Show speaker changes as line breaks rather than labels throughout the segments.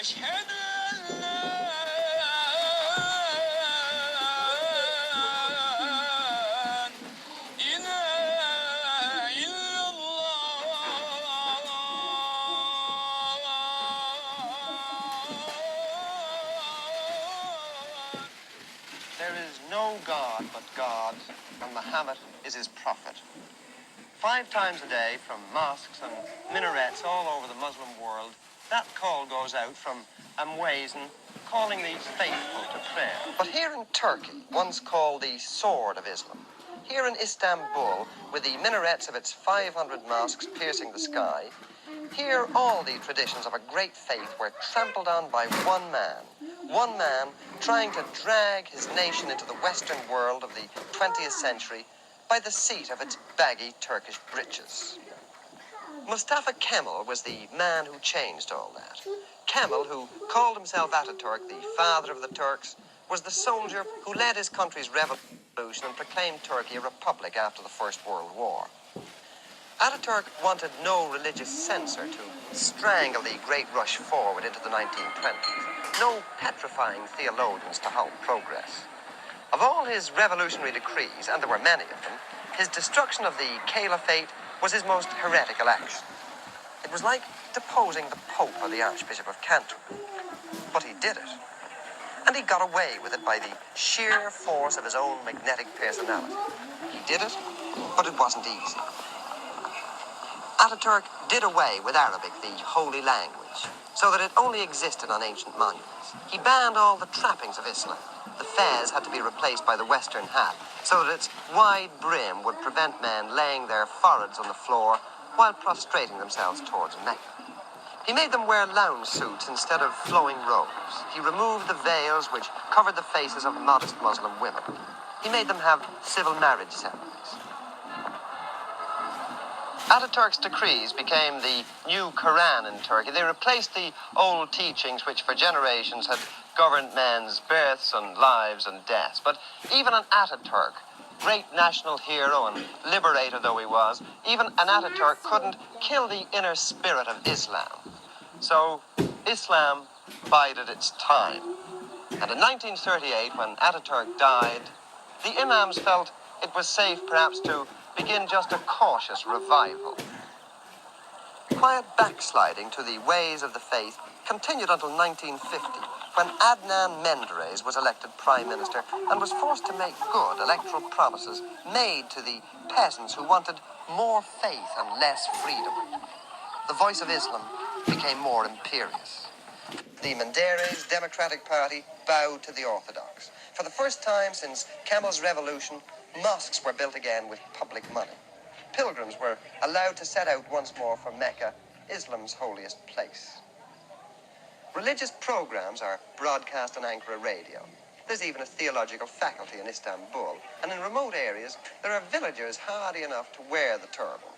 أشهد أن لا إله إلا الله.
There is no God but God, and Muhammad is his prophet. 5 times a day from mosques and minarets all over the Muslim world, that call goes out from Muezzin calling the faithful to prayer. But here in Turkey, once called the sword of Islam, here in Istanbul, with the minarets of its 500 mosques piercing the sky, here all the traditions of a great faith were trampled on by one man trying to drag his nation into the Western world of the 20th century by the seat of its baggy Turkish breeches. Mustafa Kemal was the man who changed all that. Kemal, who called himself Ataturk, the father of the Turks, was the soldier who led his country's revolution and proclaimed Turkey a republic after the First World War. Ataturk wanted no religious censor to strangle the great rush forward into the 1920s, no petrifying theologians to halt progress. Of all his revolutionary decrees, and there were many of them, his destruction of the caliphate was his most heretical action. It was like deposing the Pope or the Archbishop of Canterbury. But he did it. And he got away with it by the sheer force of his own magnetic personality. He did it, but it wasn't easy. Ataturk did away with Arabic, the holy language, so that it only existed on ancient monuments. He banned all the trappings of Islam. The fez had to be replaced by the Western hat, so that its wide brim would prevent men laying their foreheads on the floor while prostrating themselves towards Mecca. He made them wear lounge suits instead of flowing robes. He removed the veils which covered the faces of modest Muslim women. He made them have civil marriage ceremonies. Ataturk's decrees became the new Quran in Turkey. They replaced the old teachings which for generations had governed men's births and lives and deaths. But even an Ataturk, great national hero and liberator though he was, even an Ataturk couldn't kill the inner spirit of Islam. So Islam bided its time. And in 1938, when Ataturk died, the imams felt it was safe perhaps to begin just a cautious revival. Quiet backsliding to the ways of the faith continued until 1950, when Adnan Menderes was elected Prime Minister and was forced to make good electoral promises made to the peasants who wanted more faith and less freedom. The voice of Islam became more imperious. The Menderes Democratic Party bowed to the Orthodox. For the first time since Kemal's revolution, mosques were built again with public money. Pilgrims were allowed to set out once more for Mecca, Islam's holiest place. Religious programs are broadcast on Ankara radio. There's even a theological faculty in Istanbul, and in remote areas there are villagers hardy enough to wear the turban.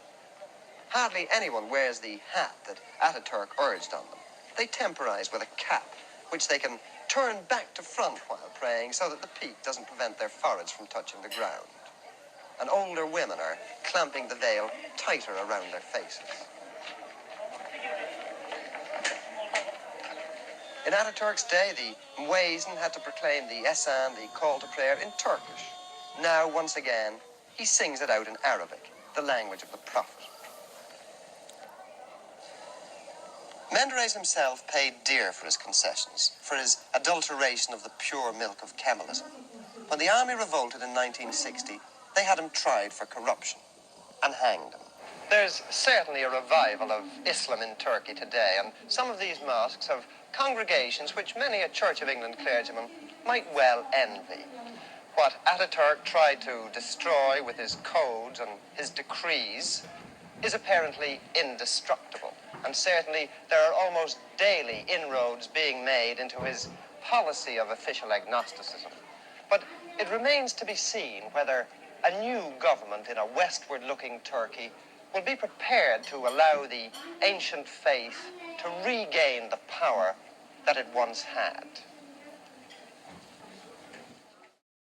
Hardly anyone wears the hat that Ataturk urged on them. They temporize with a cap, which they can turn back to front while praying so that the peak doesn't prevent their foreheads from touching the ground. And older women are clamping the veil tighter around their faces. In Ataturk's day, the Muezzin had to proclaim the Esan, the call to prayer, in Turkish. Now, once again, he sings it out in Arabic, the language of the Prophet. Menderes himself paid dear for his concessions, for his adulteration of the pure milk of Kemalism. When the army revolted in 1960, they had him tried for corruption and hanged him. There's certainly a revival of Islam in Turkey today, and some of these mosques have congregations which many a Church of England clergyman might well envy. What Ataturk tried to destroy with his codes and his decrees is apparently indestructible, and certainly there are almost daily inroads being made into his policy of official agnosticism. But it remains to be seen whether a new government in a westward-looking Turkey will be prepared to allow the ancient faith to regain the power that it once had.